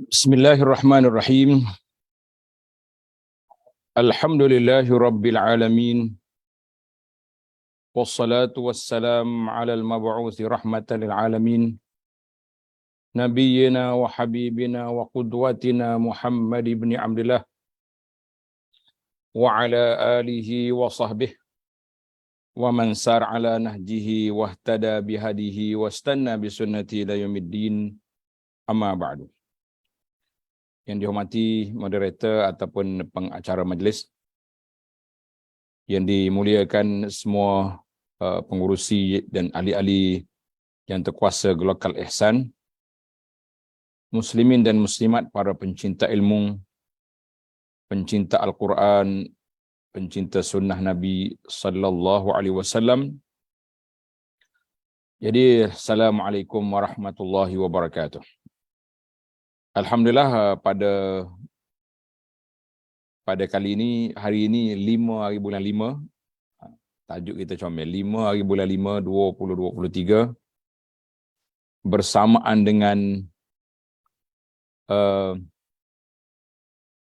Bismillahirrahmanirrahim. Alhamdulillahi rabbil alamin. Wassalatu wassalam ala al-mab'uthi rahmatan lil alamin. Nabiyyina wa habibina wa qudwatina Muhammad ibn Abdullah wa ala alihi wa sahbihi wa man sar ala nahjihi wa ihtada bihadihi wa istanna bi sunnati ila yaumiddin. Amma ba'du. Yang dihormati moderator ataupun pengacara majlis, yang dimuliakan semua pengurusi dan ahli-ahli yang terkuasa Global Ihsan, muslimin dan muslimat, para pencinta ilmu, pencinta Al-Quran, pencinta sunnah Nabi sallallahu alaihi wasallam. Jadi, Assalamualaikum warahmatullahi wabarakatuh. Alhamdulillah, pada kali ini, hari ini 5 hari bulan 5, tajuk kita comel, 5 hari bulan 5 2023, bersamaan dengan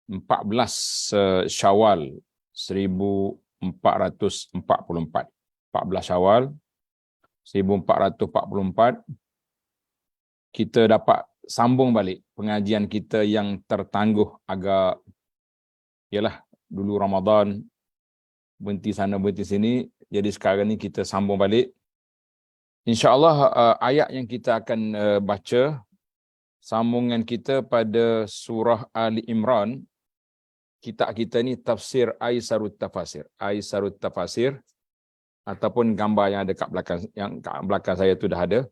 14 Syawal 1444. 14 Syawal 1444, kita dapat sambung balik pengajian kita yang tertangguh agak, ialah dulu Ramadan berhenti sana berhenti sini, jadi sekarang ni kita sambung balik. InsyaAllah ayat yang kita akan baca, sambungan kita pada surah Ali Imran. Kitab kita ni tafsir Aisarut Tafasir. Aisarut Tafasir, ataupun gambar yang ada kat belakang saya tu dah ada.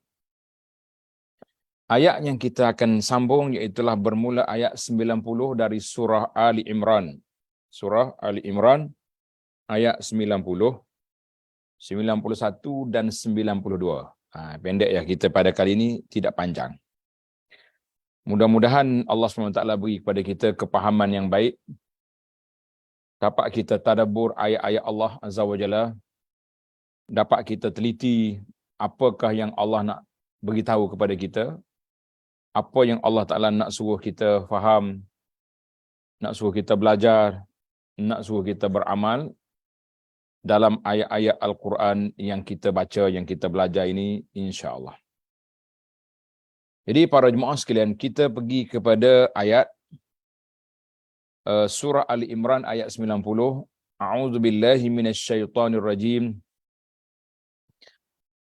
Ayat yang kita akan sambung iaitulah bermula ayat 90 dari surah Ali Imran. Surah Ali Imran ayat 90, 91 dan 92. Pendek ya kita pada kali ini, tidak panjang. Mudah-mudahan Allah SWT beri kepada kita kepahaman yang baik, dapat kita tadabbur ayat-ayat Allah Azza wa Jalla, dapat kita teliti apakah yang Allah nak beritahu kepada kita, apa yang Allah Ta'ala nak suruh kita faham, nak suruh kita belajar, nak suruh kita beramal dalam ayat-ayat Al-Quran yang kita baca, yang kita belajar ini, insya-Allah. Jadi para jemaah sekalian, kita pergi kepada ayat surah Ali Imran ayat 90. A'udzubillahi minasyaitonirrajim.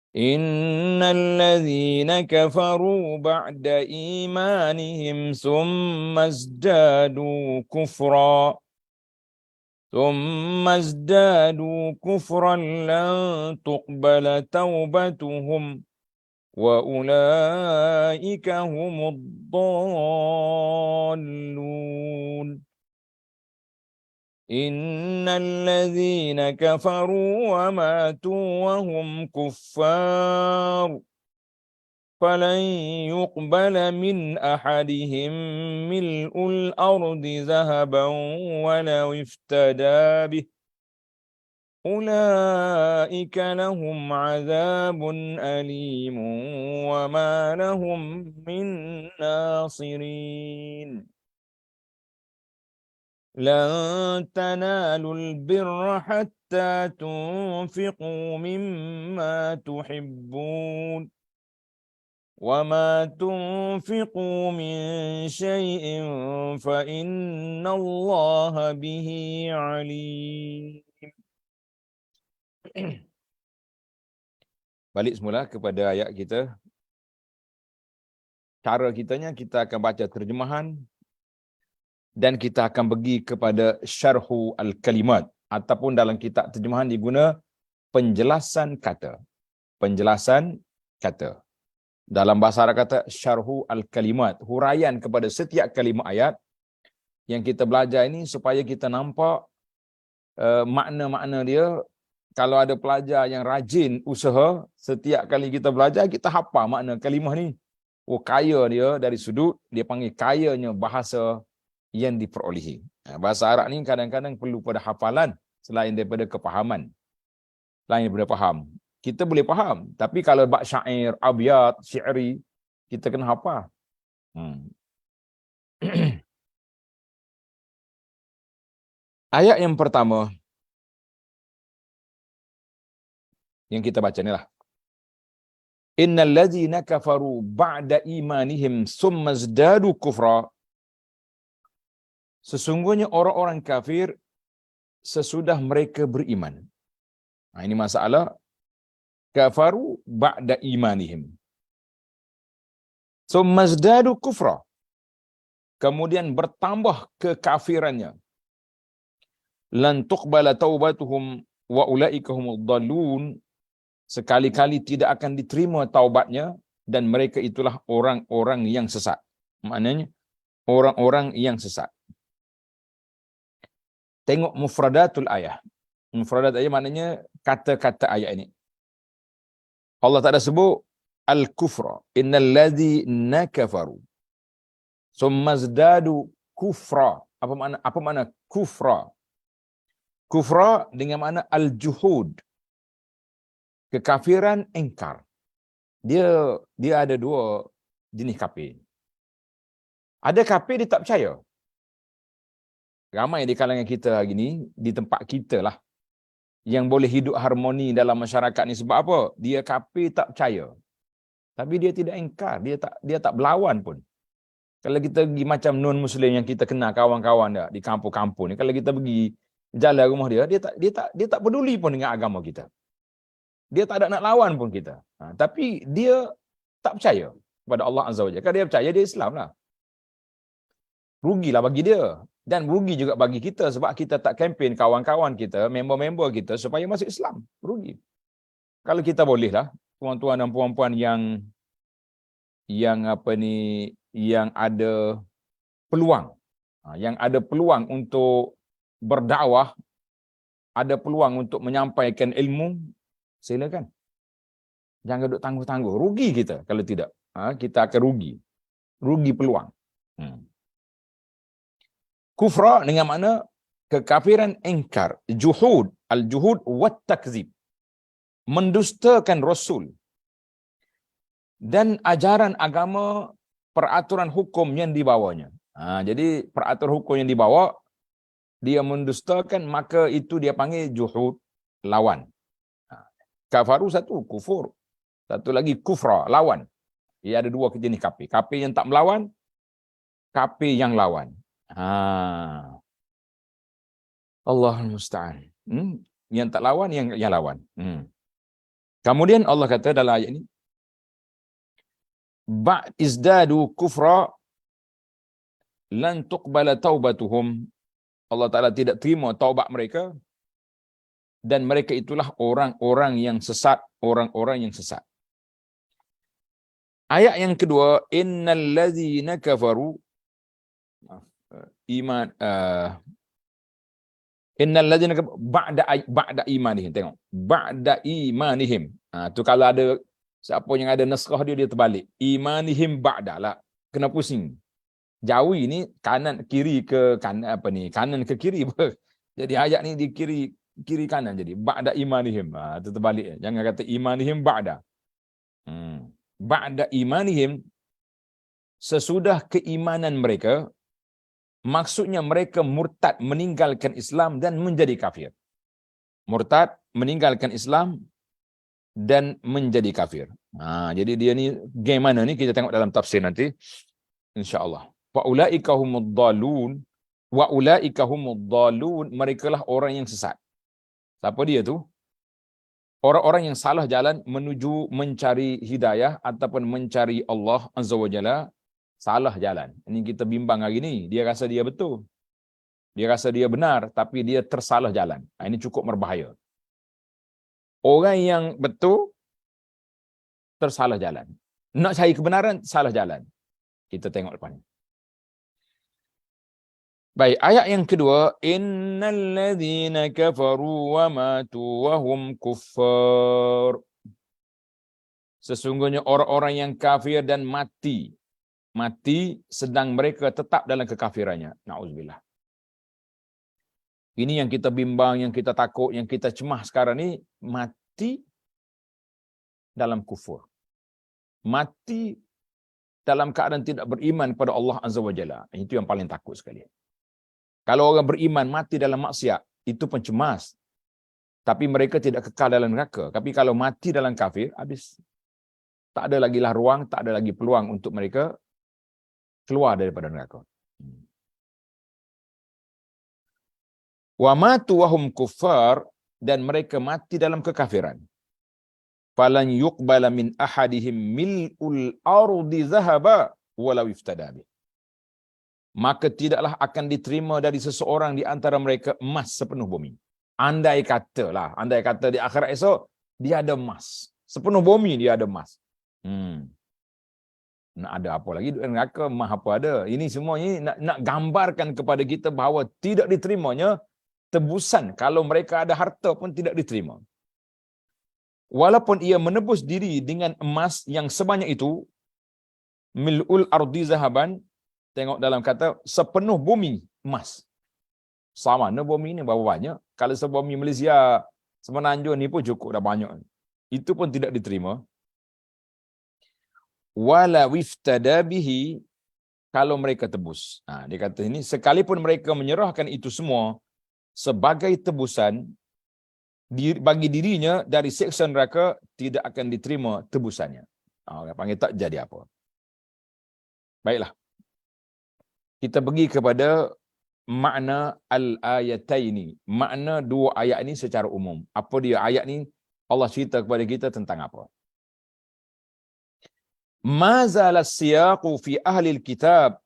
Innalladzina kafaru ba'da imanihim thumma izdadu kufran lan tuqbala taubatuhum wa ulaika humud dallun. Innalladzina kafaru wa matu wa hum kuffar falan yuqbala min ahadihim mil'ul ardi zahaban walau iftada bih ulaika lahum azabun alimun wa ma lahum min nasirin. لن تنالوا البر حتى تنفقوا مما تحبون وما تنفقوا من شيء فإن الله به عليم. Balik semula kepada ayat kita. Cara kitanya, kita akan baca terjemahan dan kita akan pergi kepada syarhu al-kalimat, ataupun dalam kitab terjemahan diguna penjelasan kata. Penjelasan kata. Dalam bahasa Arab kata syarhu al-kalimat, huraian kepada setiap kalimah ayat yang kita belajar ini, supaya kita nampak makna-makna dia. Kalau ada pelajar yang rajin usaha, setiap kali kita belajar, kita hafal makna kalimah ni. Oh, kaya dia dari sudut, dia panggil kayanya bahasa yang diperolehi. Bahasa Arab ni kadang-kadang perlu pada hafalan selain daripada kepahaman. Selain daripada faham. Kita boleh faham, tapi kalau bab syair, abiyat, syi'ri, kita kena hafal. Ayat yang pertama yang kita baca ni lah. Innal ladzina kafaru ba'da imanihim summa zdadu kufra. Sesungguhnya orang-orang kafir sesudah mereka beriman. Nah, ini masalah kafaru ba'da imanihim. Summa zdadu kufra. Kemudian bertambah kekafirannya. Lan tuqbala taubatuhum wa ulaika humud dallun. Sekali-kali tidak akan diterima taubatnya dan mereka itulah orang-orang yang sesat. Maknanya orang-orang yang sesat. Tengok mufradatul ayah. Mufradat ayat maknanya kata-kata ayat ini. Allah Ta'ala sebut al-kufra. Innal ladzina kafaru summa zdadu kufra. Apa makna kufra? Kufra dengan makna al-juhud. Kekafiran engkar. Dia ada dua jenis kafir. Ada kafir dia tak percaya. Ramai di kalangan kita hari ni, di tempat kita lah, yang boleh hidup harmoni dalam masyarakat ni sebab apa? Dia kafir tak percaya. Tapi dia tidak engkar, dia tak berlawan pun. Kalau kita pergi macam non-muslim yang kita kenal kawan-kawan dia di kampung-kampung ni, kalau kita pergi jalan rumah dia tak peduli pun dengan agama kita. Dia tak ada nak lawan pun kita. Tapi dia tak percaya kepada Allah Azza wa Jalla. Kalau dia percaya, dia Islam lah. Rugilah bagi dia. Dan rugi juga bagi kita sebab kita tak kempen kawan-kawan kita, member-member kita supaya masuk Islam. Rugi. Kalau kita boleh lah, tuan-tuan dan puan-puan yang ada peluang. Yang ada peluang untuk berdakwah, ada peluang untuk menyampaikan ilmu, silakan. Jangan duduk tangguh-tangguh. Rugi kita kalau tidak. Kita akan rugi. Rugi peluang. Kufra dengan makna kekafiran engkar. Juhud. Al-juhud wat takzib. Mendustakan Rasul. Dan ajaran agama, peraturan hukum yang dibawanya. Jadi peraturan hukum yang dibawa, dia mendustakan, maka itu dia panggil juhud, lawan. Kafaru satu, kufur. Satu lagi kufra, lawan. Ia ada dua jenis kafir. Kafir yang tak melawan, kafir yang lawan. Allahul musta'an. Yang tak lawan, yang lawan. Kemudian Allah kata dalam ayat ini, ba'd izdadu kufra lan tuqbala taubatuhum. Allah Ta'ala tidak terima taubat mereka dan mereka itulah orang-orang yang sesat, orang-orang yang sesat. Ayat yang kedua, innal ladzina kafaru innal ladzina ba'da imanihim. Tengok, ba'da imanihim. Tu kalau ada siapa yang ada naskah dia terbalik. Imanihim ba'da lah. Kena pusing. Jawi ni kanan kiri ke kanan kanan ke kiri. Jadi ayat ni di kiri kanan jadi ba'da imanihim. Tu terbalik. Jangan kata imanihim ba'da. Ba'da imanihim, sesudah keimanan mereka, maksudnya mereka murtad, meninggalkan Islam dan menjadi kafir. Murtad, meninggalkan Islam dan menjadi kafir. Jadi dia ni game mana ni kita tengok dalam tafsir nanti insya-Allah. Wa ulaika humud dallun, wa ulaika humud dallun, merekalah orang yang sesat. Siapa dia tu? Orang-orang yang salah jalan menuju mencari hidayah ataupun mencari Allah Azza wa Jalla, salah jalan. Ini kita bimbang hari ni. Dia rasa dia betul. Dia rasa dia benar, tapi dia tersalah jalan. Ini cukup berbahaya. Orang yang betul, tersalah jalan. Nak cari kebenaran, salah jalan. Kita tengok depan ni. Baik, ayat yang kedua, innal ladzina kafaru wa matu wa hum kuffar. Sesungguhnya orang-orang yang kafir dan mati sedang mereka tetap dalam kekafirannya. Nauzubillah. Ini yang kita bimbang, yang kita takut, yang kita cemas sekarang ni, mati dalam kufur. Mati dalam keadaan tidak beriman kepada Allah Azza wa Jalla. Itu yang paling takut sekali. Kalau orang beriman mati dalam maksiat, itu pencemas. Tapi mereka tidak kekal dalam neraka. Tapi kalau mati dalam kafir, habis. Tak ada lagi lah ruang, tak ada lagi peluang untuk mereka keluar daripada neraka. Wa matu wahum kuffar, dan mereka mati dalam kekafiran. Falan yuqbala min ahadihim mil'ul ardi zahaba walau iftada bih. Maka tidaklah akan diterima dari seseorang di antara mereka emas sepenuh bumi. Andai kata di akhirat esok dia ada emas. Sepenuh bumi dia ada emas. Nak ada apa lagi duit neraka, emas apa ada. Ini semua ini nak gambarkan kepada kita bahawa tidak diterimanya tebusan. Kalau mereka ada harta pun tidak diterima. Walaupun ia menebus diri dengan emas yang sebanyak itu, mil'ul ardi zahaban, tengok dalam kata sepenuh bumi emas. Sama mana bumi ni berapa banyak? Kalau sebumi Malaysia Semenanjung ni pun cukup dah banyak. Itu pun tidak diterima. Wala wiftada bihi, kalau mereka tebus. Dia kata ini, sekalipun mereka menyerahkan itu semua sebagai tebusan bagi dirinya dari siksa neraka, tidak akan diterima tebusannya. Orang panggil tak jadi apa. Baiklah. Kita pergi kepada makna al-ayataini. Makna dua ayat ini secara umum. Apa dia ayat ni? Allah cerita kepada kita tentang apa? Ma zala siyaqu fi ahli al-kitab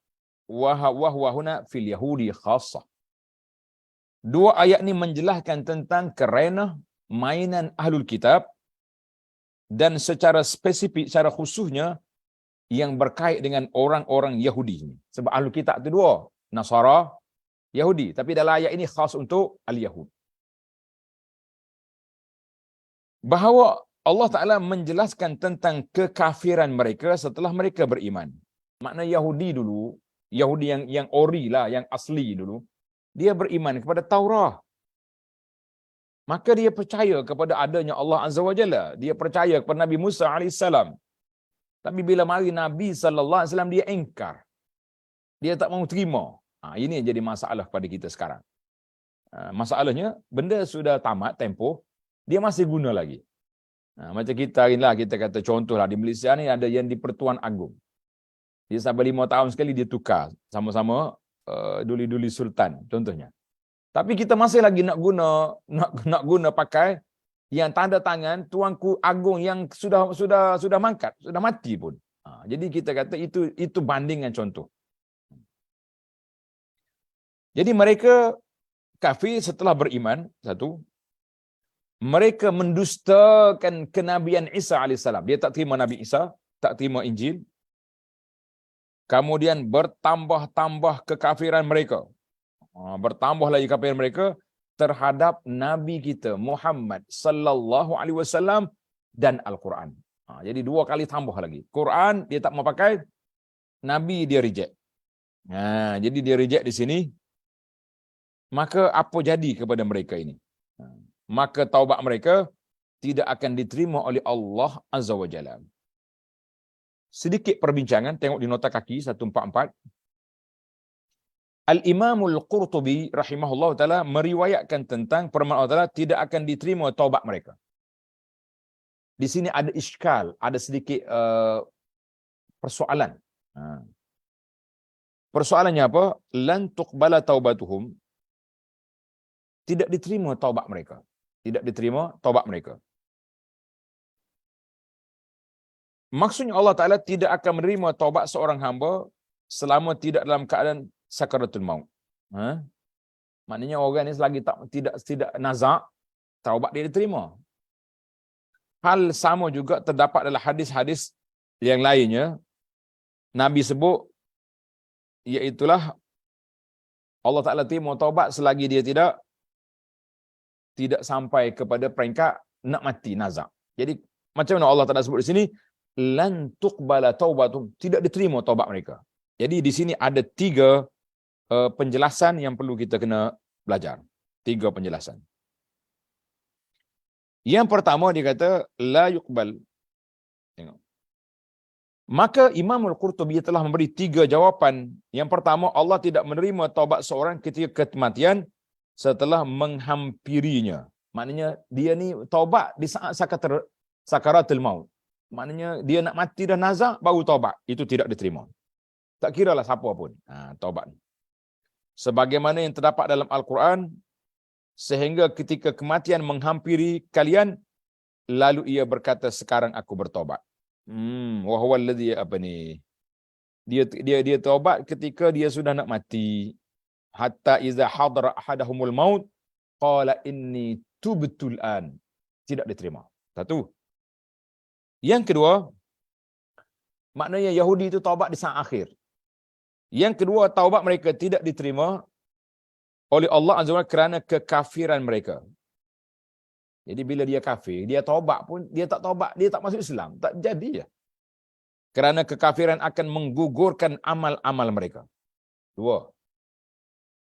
wa huwa huna fil yahudi khassah. Dua ayat ini menjelaskan tentang kerana mainan ahlul kitab, dan secara spesifik, secara khususnya yang berkait dengan orang-orang Yahudi ini. Sebab ahlul kitab itu dua, Nasara, Yahudi. Tapi dalam ayat ini khas untuk al-Yahud. Bahawa Allah Ta'ala menjelaskan tentang kekafiran mereka setelah mereka beriman. Makna Yahudi dulu, Yahudi yang ori lah, yang asli dulu, dia beriman kepada Taurah. Maka dia percaya kepada adanya Allah Azza wa Jalla. Dia percaya kepada Nabi Musa AS. Tapi bila mari Nabi SAW, dia ingkar. Dia tak mahu terima. Ini yang jadi masalah pada kita sekarang. Masalahnya, benda sudah tamat tempoh, dia masih guna lagi. Macam kita hari ni lah, kita kata contohlah, di Malaysia ni ada yang di Pertuan Agong. Dia sampai 5 tahun sekali dia tukar. Sama-sama duli-duli sultan contohnya. Tapi kita masih lagi nak guna pakai yang tanda tangan Tuanku Agung yang sudah mangkat, sudah mati pun. Jadi kita kata itu bandingan contoh. Jadi mereka kafir setelah beriman, satu, mereka mendustakan kenabian Isa AS. Dia tak terima Nabi Isa, tak terima Injil. Kemudian bertambah-tambah kekafiran mereka. Bertambah lagi kekafiran mereka terhadap Nabi kita Muhammad sallallahu alaihi wasallam dan Al-Quran. Jadi dua kali tambah lagi. Quran dia tak mau pakai, Nabi dia reject. Jadi dia reject di sini. Maka apa jadi kepada mereka ini? Maka taubat mereka tidak akan diterima oleh Allah Azza wa Jalla. Sedikit perbincangan, tengok di nota kaki 144. Al-Imamul Qurtubi rahimahullah ta'ala meriwayatkan tentang firman Allah Ta'ala tidak akan diterima taubat mereka. Di sini ada iskal, ada sedikit persoalan. Persoalannya apa? Lan tuqbala taubatuhum. Tidak diterima taubat mereka. Tidak diterima taubat mereka. Maksudnya Allah Ta'ala tidak akan menerima taubat seorang hamba selama tidak dalam keadaan sakaratul maut. Maknanya orang ni selagi tidak nazak, taubat dia diterima. Hal sama juga terdapat dalam hadis-hadis yang lainnya. Nabi sebut, iaitulah Allah Ta'ala terima taubat selagi dia tidak sampai kepada peringkat nak mati, nazak. Jadi macam mana Allah Ta'ala sebut di sini, lan tuqbala taubatum, tidak diterima taubat mereka. Jadi di sini ada 3 penjelasan yang perlu kita kena belajar. 3 penjelasan. Yang pertama dia kata la yuqbal. Tengok. Maka Imam Al-Qurtubi telah memberi 3 jawapan. Yang pertama, Allah tidak menerima taubat seorang ketika kematian setelah menghampirinya. Maknanya dia ni taubat di saat sakaratul maut. Maknanya dia nak mati dah nazak baru taubat. Itu tidak diterima. Tak kiralah siapa pun. Taubat ni. Sebagaimana yang terdapat dalam Al-Quran, sehingga ketika kematian menghampiri kalian, lalu ia berkata, sekarang aku bertaubat. Wa huwa alladhi apa ni? Dia taubat ketika dia sudah nak mati. Hatta iza hadara ahadahumul maut qala inni tubtul an. Tidak diterima. Satu. Yang kedua, maknanya Yahudi itu taubat di saat akhir. Yang kedua, taubat mereka tidak diterima oleh Allah Azza wa Jalla kerana kekafiran mereka. Jadi bila dia kafir, dia taubat pun dia tak taubat, dia tak masuk Islam, tak jadi ya. Kerana kekafiran akan menggugurkan amal-amal mereka. 2.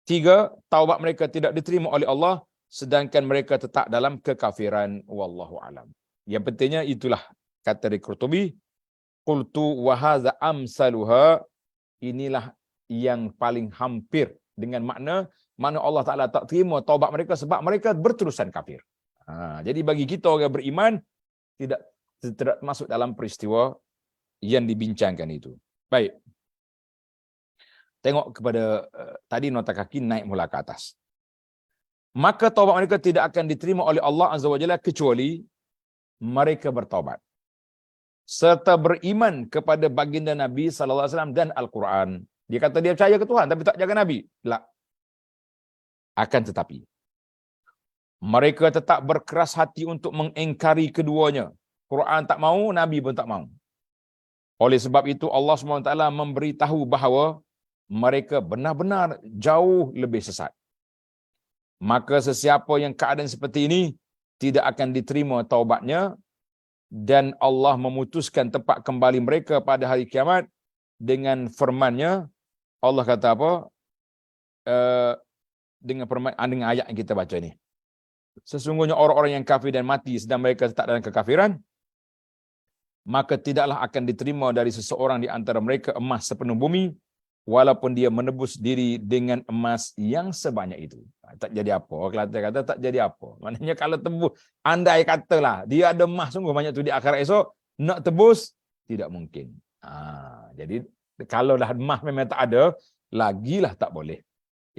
3, taubat mereka tidak diterima oleh Allah sedangkan mereka tetap dalam kekafiran, wallahu alam. Yang pentingnya itulah kata dari Qurtubi, qultu wa hadza amsaluha, inilah yang paling hampir dengan makna Allah Taala tak terima taubat mereka sebab mereka berterusan kafir. Jadi bagi kita orang beriman tidak masuk dalam peristiwa yang dibincangkan itu. Baik. Tengok kepada tadi nota kaki naik mula ke atas. Maka taubat mereka tidak akan diterima oleh Allah Azza wa Jalla kecuali mereka bertaubat serta beriman kepada baginda Nabi sallallahu alaihi wasallam dan Al-Quran. Dia kata dia percaya ke Tuhan tapi tak jaga Nabi. Tak. Akan tetapi mereka tetap berkeras hati untuk mengingkari keduanya. Quran tak mau, Nabi pun tak mau. Oleh sebab itu Allah SWT memberitahu bahawa mereka benar-benar jauh lebih sesat. Maka sesiapa yang keadaan seperti ini tidak akan diterima taubatnya dan Allah memutuskan tempat kembali mereka pada hari kiamat dengan firman-Nya. Allah kata apa? Dengan ayat yang kita baca ini. Sesungguhnya orang-orang yang kafir dan mati sedang mereka tetap dalam kekafiran, maka tidaklah akan diterima dari seseorang di antara mereka emas sepenuh bumi, walaupun dia menebus diri dengan emas yang sebanyak itu. Tak jadi apa. Kelantan kata tak jadi apa. Maknanya kalau tebus, andai katalah dia ada emas sungguh banyak tu di akhirat esok, nak tebus tidak mungkin. Jadi kalau dah emas memang tak ada, lagilah tak boleh.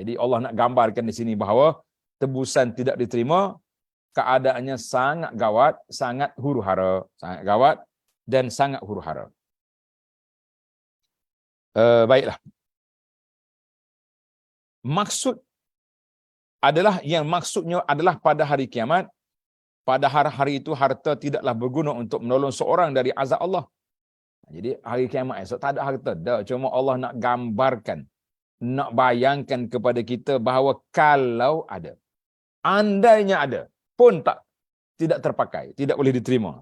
Jadi Allah nak gambarkan di sini bahawa tebusan tidak diterima, keadaannya sangat gawat, sangat huru-hara, sangat gawat dan sangat huru-hara. Baiklah. Maksudnya adalah pada hari kiamat, pada hari itu harta tidaklah berguna untuk menolong seorang dari azab Allah. Jadi hari kiamat esok tak ada harta dah, cuma Allah nak gambarkan, nak bayangkan kepada kita bahawa kalau ada, andainya ada pun tidak terpakai, tidak boleh diterima.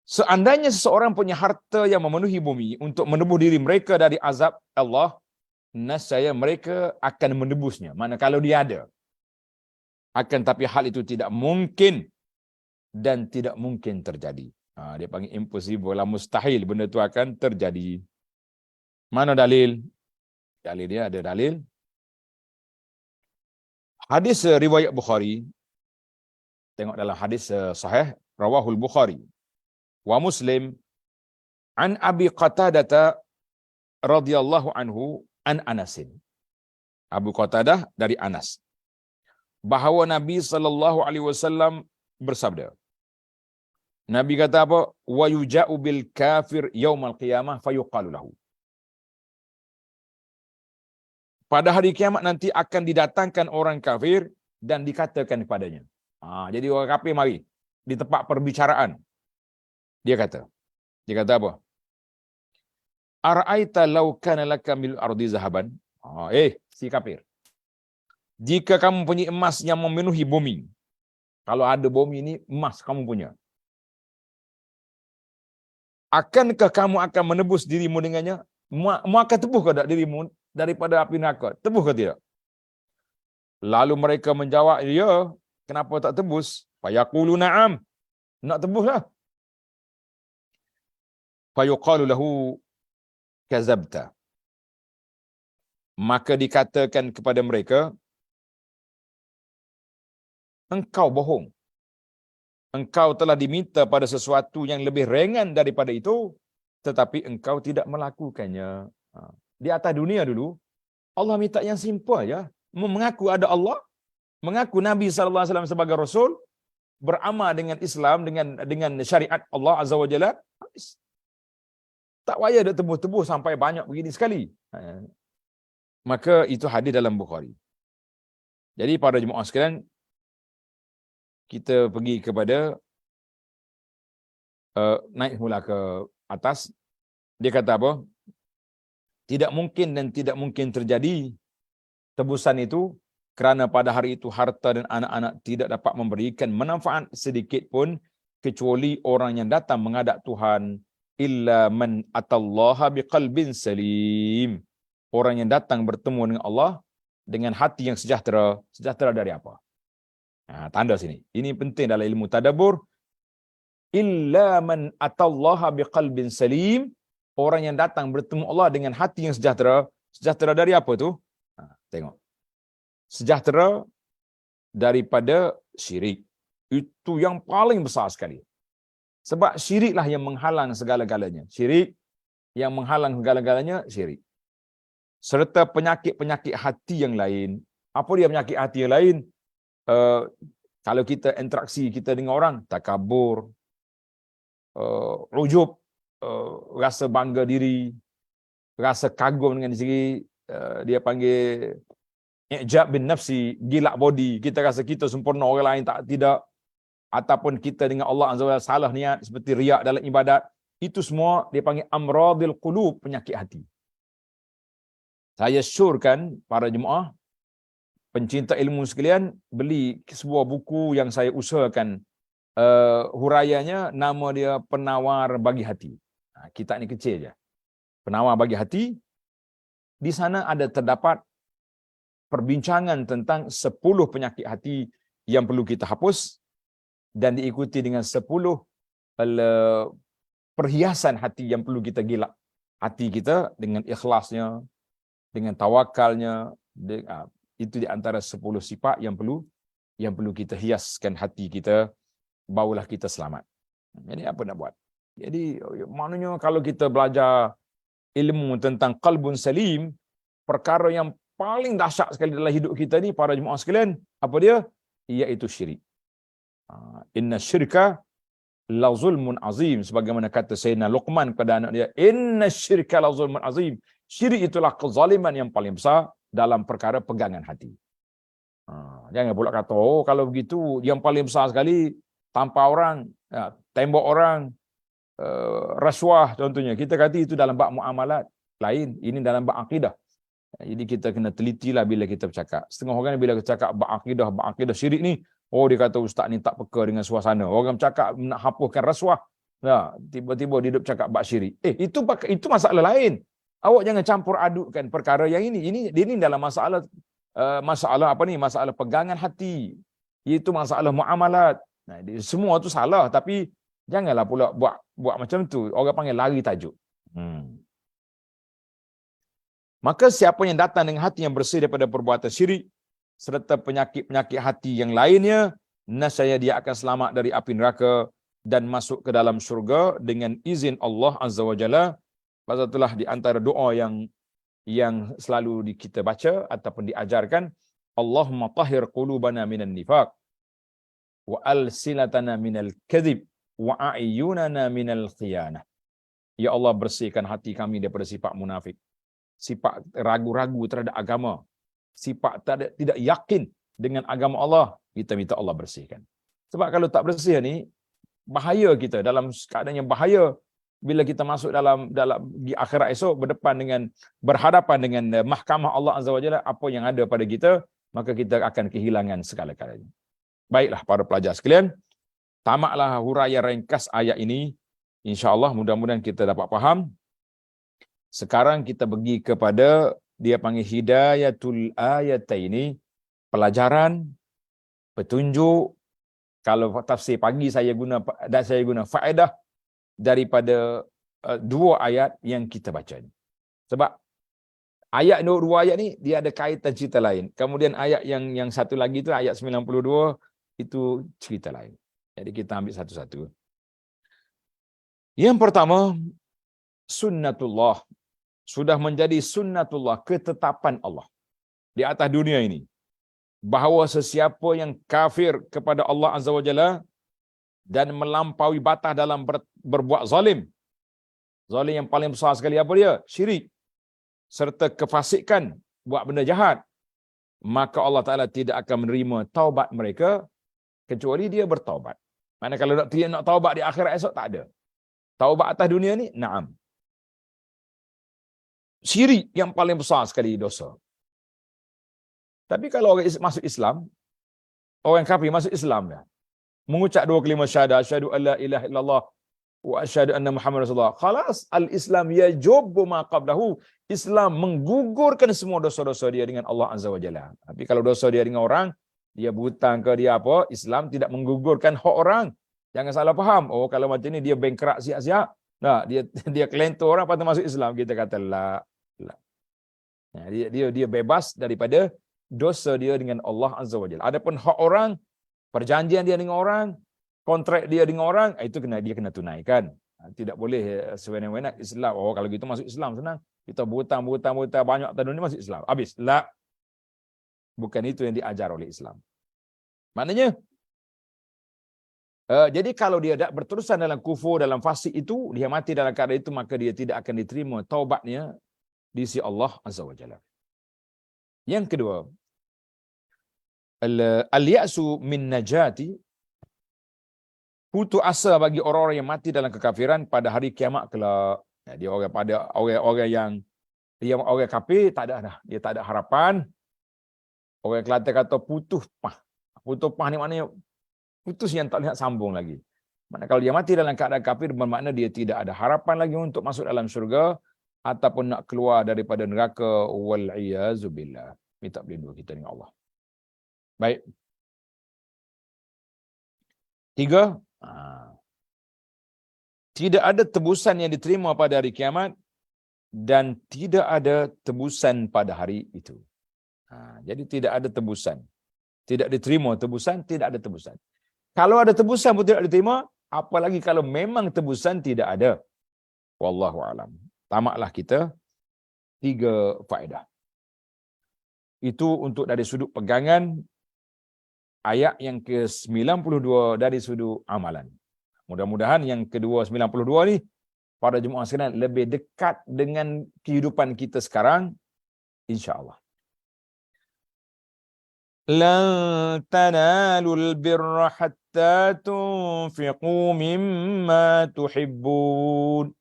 Seandainya seseorang punya harta yang memenuhi bumi untuk menebus diri mereka dari azab Allah, nescaya mereka akan menebusnya. Mana kalau dia ada. Akan tapi hal itu tidak mungkin dan tidak mungkin terjadi. Dia panggil impossible lah, mustahil benda itu akan terjadi. Mana dalil? Dalil dia ada dalil. Hadis riwayat Bukhari. Tengok dalam hadis sahih rawahul Bukhari wa Muslim an Abi Qatadah radhiyallahu anhu an Anasin. Abu Qatadah dari Anas, bahawa Nabi sallallahu alaihi wasallam bersabda. Nabi kata apa? Wa yuja'u bil kafir yaumal qiyamah fayuqalu lahu. Pada hari kiamat nanti akan didatangkan orang kafir dan dikatakan kepadanya. Jadi orang kafir mari di tempat perbicaraan. Dia kata apa? Ara'aita law kana laka mil ardi zahaban? Si kafir. Jika kamu punya emas yang memenuhi bumi. Kalau ada bumi ini emas kamu punya. Akankah kamu akan menebus dirimu dengannya? Mu akan tebus ke tak dirimu daripada api neraka? Tebus ke tidak? Lalu mereka menjawab, ya, kenapa tak tebus? Fayaqulu na'am. Nak tebuslah. fayuqalu lahu kazabta. Maka dikatakan kepada mereka, engkau bohong. Engkau telah diminta pada sesuatu yang lebih ringan daripada itu, tetapi engkau tidak melakukannya. Di atas dunia dulu, Allah minta yang simple ya. Mengaku ada Allah, mengaku Nabi SAW sebagai Rasul, beramal dengan Islam, dengan syariat Allah Azza wa Jalla. Tak payah dia tebus-tebus sampai banyak begini sekali. Maka itu hadis dalam Bukhari. Jadi para jemaah sekalian, kita pergi kepada naik mula ke atas. Dia kata apa? Tidak mungkin dan tidak mungkin terjadi tebusan itu, kerana pada hari itu harta dan anak-anak tidak dapat memberikan manfaat sedikit pun kecuali orang yang datang menghadap Tuhan, illa man atallaha biqalbin salim. Orang yang datang bertemu dengan Allah dengan hati yang sejahtera. Sejahtera dari apa? Tanda sini. Ini penting dalam ilmu tadabbur. Illa man atallaha biqalbin salim. Orang yang datang bertemu Allah dengan hati yang sejahtera. Sejahtera dari apa tu? Tengok. Sejahtera daripada syirik. Itu yang paling besar sekali. Sebab syiriklah yang menghalang segala-galanya. Syirik yang menghalang segala-galanya, syirik. Serta penyakit-penyakit hati yang lain. Apa dia penyakit hati yang lain? Kalau kita interaksi kita dengan orang, takabur, ujub, rasa bangga diri, rasa kagum dengan diri, dia panggil i'jab bin nafsi, gila body, kita rasa kita sempurna, orang lain tidak, ataupun kita dengan Allah Azza wa Jalla salah niat seperti riak dalam ibadat. Itu semua dia panggil amradil qulub, penyakit hati. Saya syorkan para jemaah pencinta ilmu sekalian, beli sebuah buku yang saya usahakan huraiannya, nama dia Penawar Bagi Hati. Kitab ni kecil je. Penawar Bagi Hati. Di sana ada terdapat perbincangan tentang 10 penyakit hati yang perlu kita hapus, dan diikuti dengan 10 perhiasan hati yang perlu kita gilak hati kita dengan ikhlasnya, dengan tawakalnya. Itu di antara 10 sifat yang perlu kita hiaskan hati kita, barulah kita selamat. Jadi apa nak buat? Jadi maknanya kalau kita belajar ilmu tentang qalbun salim, perkara yang paling dahsyat sekali dalam hidup kita ni para jemaah sekalian, apa dia? Iaitu syirik. Inna syirka la zulmun azim, sebagaimana kata Sayyidina Luqman kepada anak dia, inna syirka la zulmun azim. Syirik itulah kezaliman yang paling besar dalam perkara pegangan hati. Jangan pula kata, oh kalau begitu yang paling besar sekali tampar orang, tembak orang, rasuah contohnya. Kita kata itu dalam bab muamalat lain, ini dalam bab akidah. Jadi kita kena telitilah bila kita bercakap. Setengah orang bila kita cakap bab akidah syirik ni, oh dia kata ustaz ni tak peka dengan suasana. Orang bercakap nak hapuskan rasuah, tiba-tiba dia duduk bercakap bab syirik. Itu masalah lain. Awak jangan campur adukkan perkara yang ini. Ini dalam masalah apa ni? Masalah pegangan hati. Itu masalah muamalat. Semua tu salah, tapi janganlah pula buat macam tu. Orang panggil lari tajuk. Maka siapa yang datang dengan hati yang bersih daripada perbuatan syirik serta penyakit-penyakit hati yang lainnya, nescaya dia akan selamat dari api neraka dan masuk ke dalam syurga dengan izin Allah Azza wa Jalla. Pasal itulah di antara doa yang selalu kita baca ataupun diajarkan, Allahumma tahhir qulubana minan nifaq wa alsinatana minal kadhib wa a'yunana minal khiyanah. Ya Allah, bersihkan hati kami daripada sifat munafik, sifat ragu-ragu terhadap agama, sifat tidak yakin dengan agama Allah. Kita minta Allah bersihkan. Sebab kalau tak bersih ni, bahaya kita, dalam keadaan yang bahaya bila kita masuk dalam di akhirat esok, berhadapan dengan mahkamah Allah Azza wa Jalla, apa yang ada pada kita, maka kita akan kehilangan segala-galanya. Baiklah para pelajar sekalian, tamatlah huraian ringkas ayat ini. InsyaAllah mudah-mudahan kita dapat faham. Sekarang kita pergi kepada dia panggil hidayatul ayataini, pelajaran, petunjuk. Kalau tafsir pagi saya guna faedah daripada dua ayat yang kita baca ni. Sebab ayat dua ayat ni dia ada kaitan cerita lain. Kemudian ayat yang satu lagi tu ayat 92 itu cerita lain. Jadi kita ambil satu-satu. Yang pertama, sunnatullah. Sudah menjadi sunnatullah, ketetapan Allah di atas dunia ini. Bahawa sesiapa yang kafir kepada Allah Azza wa Jalla dan melampaui batas dalam berbuat zalim. Zalim yang paling besar sekali apa dia? Syirik. Serta kefasikan, buat benda jahat. Maka Allah Ta'ala tidak akan menerima taubat mereka kecuali dia bertaubat. Mana kalau nak taubat di akhirat esok, tak ada. Taubat atas dunia ni, na'am. Syirik yang paling besar sekali dosa. Tapi kalau orang masuk Islam, orang kafir masuk Islam dah, mengucap dua kalimah syahadah, asyhadu an la ilaha illallah wa asyhadu anna Muhammad Rasulullah. Khalas, al-Islam yajubbu ma qablahu. Islam menggugurkan semua dosa-dosa dia dengan Allah Azza wa Jalla. Tapi kalau dosa dia dengan orang, dia butang ke dia apa, Islam tidak menggugurkan hak orang. Jangan salah faham. Oh, kalau macam ni dia bengkrak siap-siap. Nah, dia kelentor orang patut masuk Islam. Kita kata la. Nah, dia bebas daripada dosa dia dengan Allah Azza wa Jalla. Adapun hak orang, perjanjian dia dengan orang, kontrak dia dengan orang, itu dia kena tunaikan. Tidak boleh sewenang-wenang Islam. Oh, kalau gitu masuk Islam senang. Kita butang banyak tahun ni masuk Islam. Habis. La. Bukan itu yang diajar oleh Islam. Maknanya jadi kalau dia tak berterusan dalam kufur, dalam fasik itu, dia mati dalam keadaan itu, maka dia tidak akan diterima taubatnya di sisi Allah Azza wa Jalla. Yang kedua, al-ya'su min najati, putus asa bagi orang-orang yang mati dalam kekafiran pada hari kiamat kelak. Dia orang yang orang kafir tak ada dah. Dia tak ada harapan. Orang Kelantan kata putus pah. Putus pah ni maknanya putus yang tak lihat sambung lagi. Maknanya kalau dia mati dalam keadaan kafir, bermakna dia tidak ada harapan lagi untuk masuk dalam syurga ataupun nak keluar daripada neraka. Wal-iyazubillah. Minta berlindung kita dengan Allah. Baik. 3. Tidak ada tebusan yang diterima pada hari kiamat dan tidak ada tebusan pada hari itu. Jadi tidak ada tebusan. Tidak diterima tebusan, tidak ada tebusan. Kalau ada tebusan pun tidak diterima, apalagi kalau memang tebusan tidak ada. Wallahu a'lam. Tamaklah kita 3 faedah. Itu untuk dari sudut pegangan ayat yang ke-92 dari sudut amalan. Mudah-mudahan yang kedua 92 ni para jemaah sekalian lebih dekat dengan kehidupan kita sekarang, insya-Allah. Lan tanalul birra hatta tunfiqu mimma tuhibbun.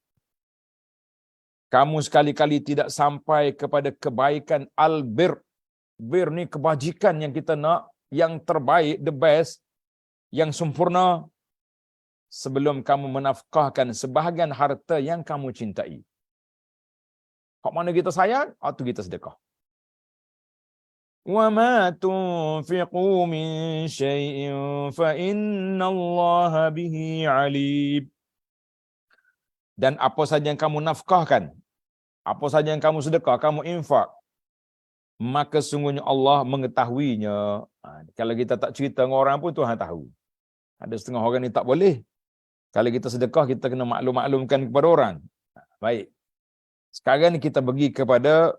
Kamu sekali-kali tidak sampai kepada kebaikan albir. Bir ni kebajikan yang kita nak, yang terbaik, the best, yang sempurna, sebelum kamu menafkahkan sebahagian harta yang kamu cintai. Hak mana kita sayang, itu kita sedekah. Wa ma tunfiqu min syai'in fa innallaha bihi alim. Dan apa saja yang kamu nafkahkan, apa saja yang kamu sedekah, kamu infak, maka sungguhnya Allah mengetahuinya. Kalau kita tak cerita dengan orang pun Tuhan tahu. Ada setengah orang ni tak boleh. Kalau kita sedekah, kita kena maklum-maklumkan kepada orang. Baik. Sekarang ni kita pergi kepada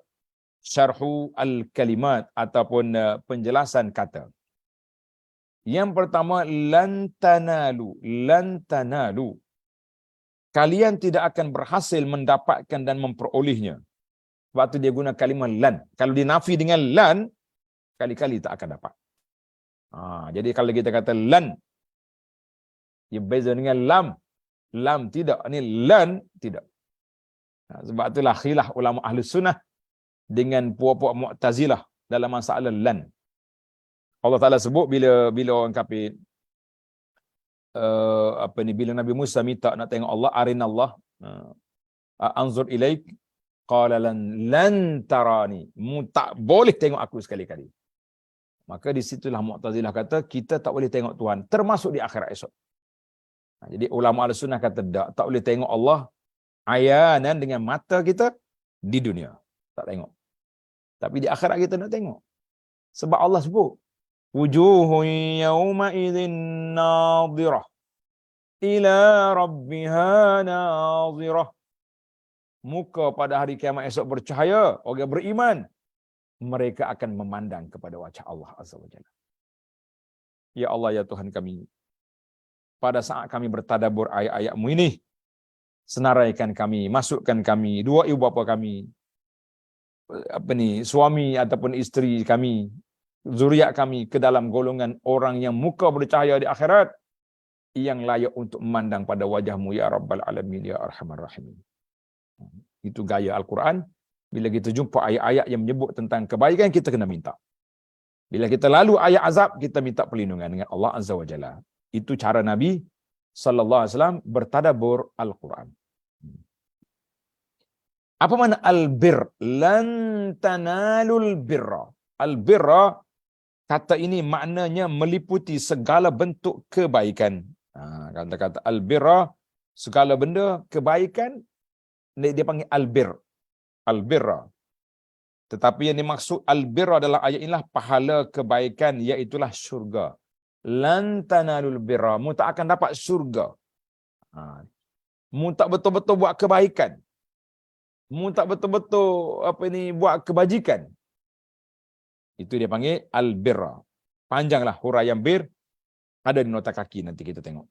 syarhu al-kalimat ataupun penjelasan kata. Yang pertama, lan tanalu. Kalian tidak akan berhasil mendapatkan dan memperolehnya. Sebab tu dia guna kalimah lan. Kalau dinafi dengan lan, kali-kali tak akan dapat. Jadi kalau kita kata lan, dia beza dengan lam. Lam tidak. Ini lan tidak. Sebab itulah khilaf ulama ahli sunnah dengan puak-puak Mu'tazilah dalam masalah lan. Allah Ta'ala sebut bila orang kafir, bila Nabi Musa minta nak tengok Allah, arinallah, anzur ilaik, qala lan tarani, tak boleh tengok aku sekali-kali. Maka di situlah Mu'tazilah kata kita tak boleh tengok Tuhan termasuk di akhirat esok. Jadi ulama Ahlussunnah kata tak boleh tengok Allah Ayanan dengan mata kita di dunia. Tak tengok. Tapi di akhirat kita nak tengok. Sebab Allah sebut, wujuhun yawma idzin nadhirah ila rabbiha nadhirah. Muka pada hari kiamat esok bercahaya, orang beriman, mereka akan memandang kepada wajah Allah Azza wa Jalla. Ya Allah, ya Tuhan kami, pada saat kami bertadabbur ayat-ayat-Mu ini, senaraikan kami, masukkan kami, dua ibu bapa kami, suami ataupun isteri kami, zuriat kami ke dalam golongan orang yang muka bercahaya di akhirat, yang layak untuk memandang pada wajah-Mu ya Rabbal Alamin ya Arhamar Rahimin. Itu gaya Al-Quran. Bila kita jumpa ayat-ayat yang menyebut tentang kebaikan, kita kena minta. Bila kita lalu ayat azab, kita minta perlindungan dengan Allah Azza wa Jalla. Itu cara Nabi sallallahu alaihi wasallam bertadabbur Al-Quran. Apa makna al-bir? Lan tanalul birra. Al-birra, kata ini maknanya meliputi segala bentuk kebaikan. Kata-kata al-birra, segala benda kebaikan, dia panggil al-bir. Al-birra. Tetapi yang dimaksud al-birra adalah ayat inilah pahala kebaikan, iaitulah syurga. Lan tanalul birra. Mu tak akan dapat syurga. Mu tak betul-betul buat kebaikan. Mu tak betul-betul buat kebajikan. Itu dia panggil al-birra. Panjanglah huraian bir. Ada di nota kaki, nanti kita tengok.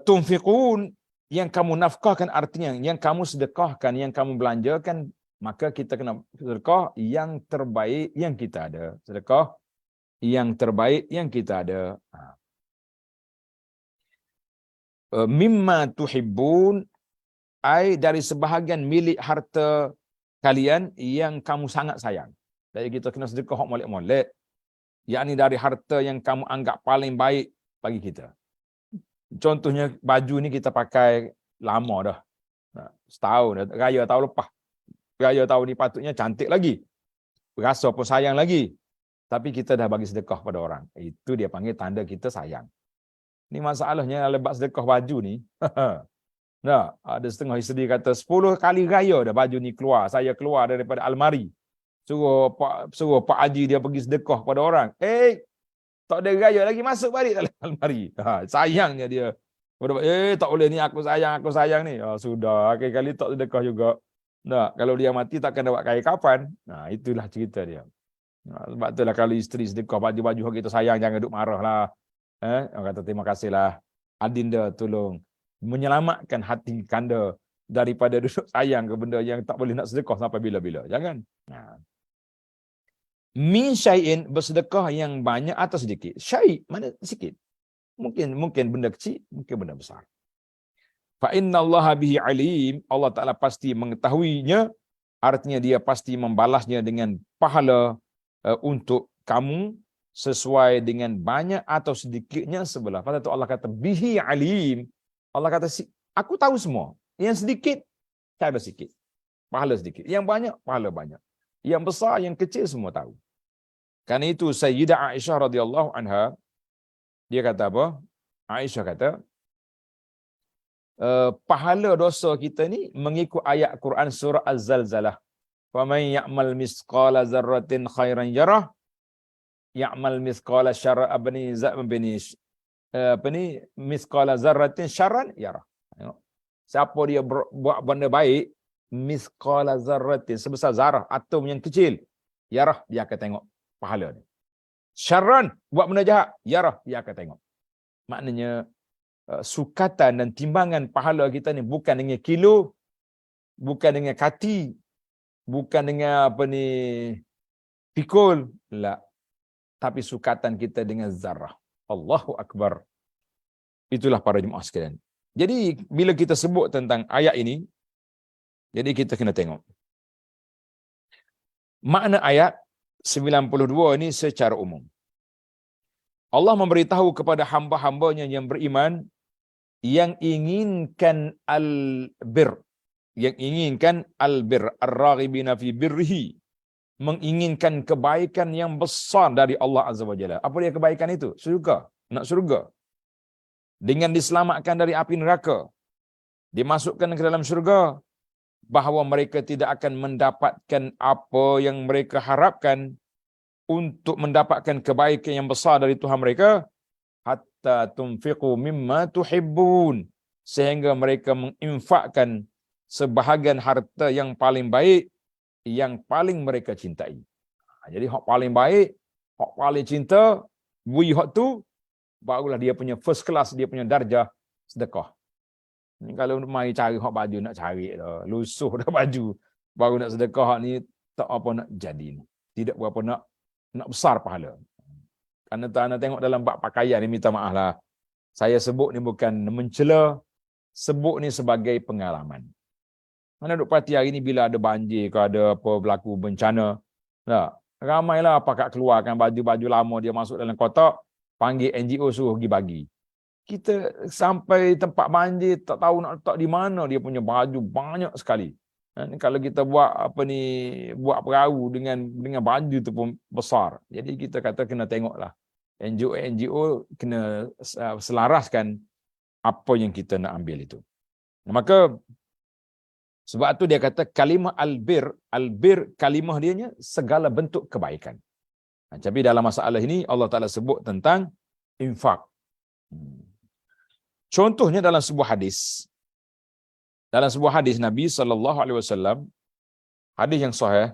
Tunfiqun, yang kamu nafkahkan, artinya yang kamu sedekahkan, yang kamu belanjakan, maka kita kena sedekah yang terbaik yang kita ada. Sedekah yang terbaik yang kita ada. Mimma tuhibbun, ai dari sebahagian milik harta kalian yang kamu sangat sayang. Jadi kita kena sedekah hak molek-molek. Yakni dari harta yang kamu anggap paling baik bagi kita. Contohnya baju ni kita pakai lama dah. Setahun dah, raya tahun lepas. Raya tahun ni patutnya cantik lagi. Rasa pun sayang lagi. Tapi kita dah bagi sedekah pada orang. Itu dia panggil tanda kita sayang. Ni masalahnya lepas sedekah baju ni. Nah, ada setengah isteri kata 10 kali raya dah baju ni keluar. Saya keluar daripada almari. Suruh Pak Haji dia pergi sedekah pada orang. Tak ada raya lagi, masuk balik dalam almari. Sayangnya dia. Tak boleh ni, aku sayang ni. Sudah, kali tak sedekah juga. Nah, kalau dia mati takkan dapat kain kapan. Nah, itulah cerita dia. Sebab itulah kalau isteri sedekah baju-baju kita sayang, jangan duk marah lah. Orang kata terima kasihlah. Adinda tolong menyelamatkan hati kanda daripada duduk sayang ke benda yang tak boleh nak sedekah sampai bila-bila. Jangan. Min syai'in, bersedekah yang banyak atau sedikit. Syai' mana sikit. Mungkin benda kecil, mungkin benda besar. Fa innallaha bihi alim, Allah Taala pasti mengetahuinya, artinya dia pasti membalasnya dengan pahala untuk kamu sesuai dengan banyak atau sedikitnya sebelah. Pada tu Allah kata bihi alim. Allah kata aku tahu semua. Yang sedikit cara sikit, pahala sedikit. Yang banyak pahala banyak. Yang besar, yang kecil semua tahu. Karena itu Sayyidah Aisyah radhiyallahu anha, dia kata apa? Aisyah kata, pahala dosa kita ni mengikut ayat Quran surah Az-Zalzalah. Wa man ya'mal misqala dzarratin khairan yarah, ya'mal misqala misqala dzarratin syarran yarah. Siapa dia buat benda baik, misqala dzarratin, sebesar zarah atom yang kecil, yarah, dia akan tengok pahala ni. Syarran, buat benda jahat, yarah, dia akan tengok. Maknanya sukatan dan timbangan pahala kita ni bukan dengan kilo, bukan dengan kati, bukan dengan pikul, la. Tapi sukatan kita dengan zarah. Allahu Akbar. Itulah para jemaah sekalian. Jadi bila kita sebut tentang ayat ini, jadi kita kena tengok makna ayat 92 ini secara umum. Allah memberitahu kepada hamba-hambanya yang beriman, yang inginkan al-bir, yang inginkan al-bir, ar-raghibina fi birrihi, menginginkan kebaikan yang besar dari Allah Azza wa Jalla. Apa dia kebaikan itu? Syurga, nak syurga. dengan diselamatkan dari api neraka, dimasukkan ke dalam syurga, bahawa mereka tidak akan mendapatkan apa yang mereka harapkan untuk mendapatkan kebaikan yang besar dari Tuhan mereka, hatta tunfiqu mimma tuhibbun, sehingga mereka menginfakkan sebahagian harta yang paling baik, yang paling mereka cintai. Jadi hak paling baik, hak paling cinta, bui hak tu, barulah dia punya first class, dia punya darjah sedekah. Ni kalau mai cari hak baju nak cari dah, lusuh dah baju, baru nak sedekah hak ni tak apa nak jadi ni. Tidak berapa nak besar pahala. Kerana anda tengok dalam bab pakaian ni, minta maaf lah. Saya sebut ni bukan mencela, sebut ni sebagai pengalaman. Mana duk parti hari ni bila ada banjir ke ada apa berlaku bencana, nah, ramailah pakat keluarkan baju-baju lama dia masuk dalam kotak, panggil NGO suruh pergi bagi. Kita sampai tempat banjir tak tahu nak letak di mana dia punya baju banyak sekali. Kalau kita buat apa ni, buat perahu dengan baju tu pun besar. Jadi kita kata kena tengoklah. NGO kena selaraskan apa yang kita nak ambil itu. Maka sebab tu dia kata kalimah albir kalimah dianya segala bentuk kebaikan. Tapi dalam masalah ini Allah Taala sebut tentang infak. Contohnya dalam sebuah hadis. Dalam sebuah hadis Nabi sallallahu alaihi wasallam, hadis yang sahih,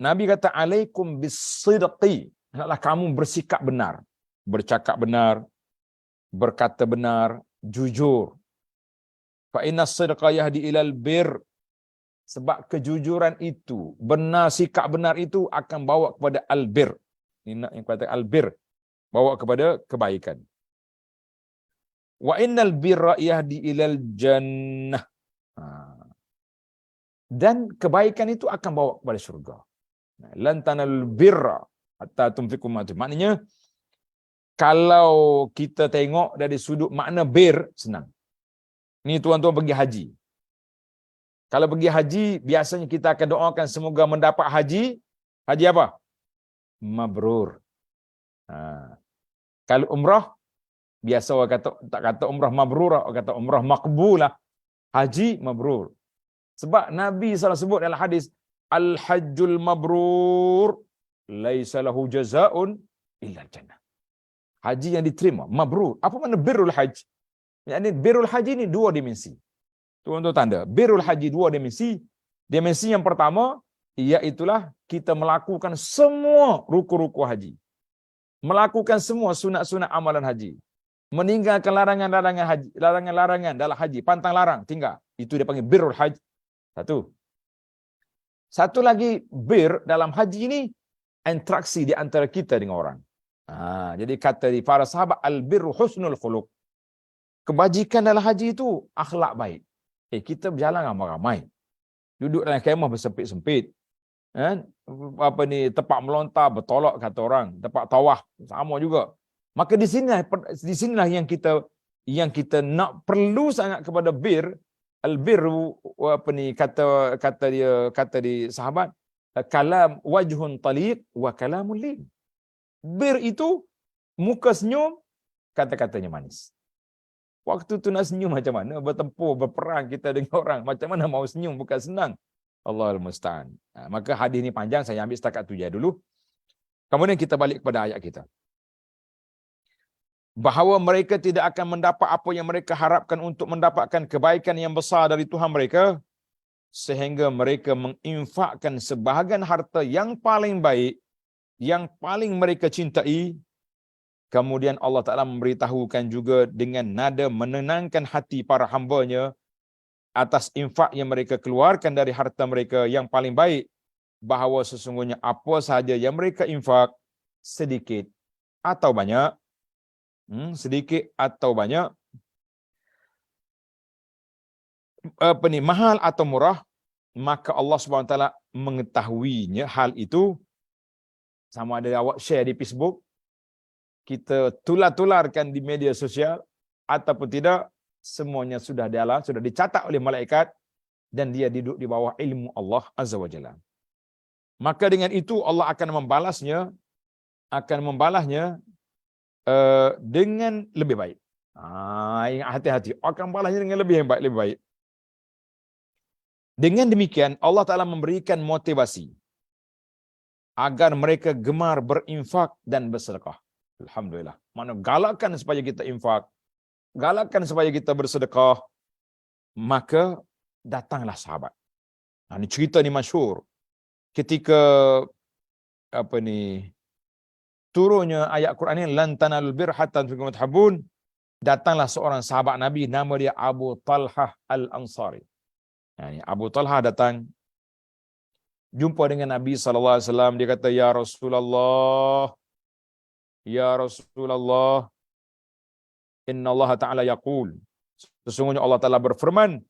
Nabi kata alaikum bis-sidqi, hendaklah kamu bersikap benar, bercakap benar, berkata benar, jujur. Fa inna as-sidqa yahdi ilal bir, sebab kejujuran itu, benar, sikap benar itu akan bawa kepada albir. Ini yang kata albir, bawa kepada kebaikan. Wa innal birra yahdi ilal jannah. Dan kebaikan itu akan bawa kepada syurga. Lan tanalul birra hatta tunfiqu ma tuhibun. Maknanya kalau kita tengok dari sudut makna bir, senang. Ni tuan-tuan pergi haji. Kalau pergi haji, biasanya kita akan doakan semoga mendapat haji. Haji apa? Mabrur. Kalau umrah, biasa orang kata, tak kata umrah mabrurah, orang kata umrah maqbulah. Haji mabrur. Sebab Nabi SAW sebut dalam hadis, al-hajjul mabrur laisa lahu jazaa'un illa jannah. Haji yang diterima, mabrur. Apa makna birrul haji? Yakni birrul haji ni dua dimensi. Tuan-tuan tanda, birrul haji dua dimensi. Dimensi yang pertama, iaitulah kita melakukan semua rukun-rukun haji. Melakukan semua sunat-sunat amalan haji. Meninggalkan larangan-larangan haji, larangan-larangan dalam haji, pantang larang tinggal. Itu dia panggil birrul haji. Satu lagi bir dalam haji ini, interaksi di antara kita dengan orang. Jadi kata di para sahabat, al-birru husnul khuluq. Kebajikan dalam haji itu akhlak baik. Kita berjalan ramai-ramai. Duduk dalam kemah bersempit-sempit. Apa ni, tempat melontar bertolak kata orang, tempat tawaf sama juga. Maka di sinilah yang kita nak perlu sangat kepada bir. Al-birru apa ni, kata di sahabat, kalam wajhun taliq wa kalamul lin. Bir itu muka senyum, kata-katanya manis. Waktu tu nak senyum macam mana? Bertempur, berperang kita dengan orang. Macam mana mau senyum? Bukan senang. Allahul Musta'an. Maka hadis ni panjang, saya ambil setakat tu je dulu. Kemudian kita balik kepada ayat kita. Bahawa mereka tidak akan mendapat apa yang mereka harapkan untuk mendapatkan kebaikan yang besar dari Tuhan mereka, sehingga mereka menginfakkan sebahagian harta yang paling baik, yang paling mereka cintai. Kemudian Allah Ta'ala memberitahukan juga dengan nada menenangkan hati para hambanya atas infak yang mereka keluarkan dari harta mereka yang paling baik, bahawa sesungguhnya apa sahaja yang mereka infak, sedikit atau banyak, mahal atau murah, maka Allah SWT mengetahuinya hal itu. Sama ada awak share di Facebook, kita tular-tularkan di media sosial, ataupun tidak, semuanya sudah dicatat oleh malaikat, dan dia duduk di bawah ilmu Allah Azza wa Jalla. maka dengan itu Allah akan membalasnya dengan lebih baik. Ingat, hati-hati, akan balasnya dengan lebih baik. Dengan demikian Allah Ta'ala memberikan motivasi agar mereka gemar berinfak dan bersedekah. Alhamdulillah. Mana galakkan supaya kita infak, galakkan supaya kita bersedekah, maka datanglah sahabat. Ini cerita ni masyhur. Ketika turunnya ayat Quran ini, lan tanalul birra hatta tunfiqu mimma tuhibbun, datanglah seorang sahabat Nabi, nama dia Abu Talhah Al-Ansari. Ini Abu Talhah datang jumpa dengan Nabi SAW. Dia kata, Ya Rasulullah, Inna Allah Ta'ala yaqul, sesungguhnya Allah Ta'ala berfirman,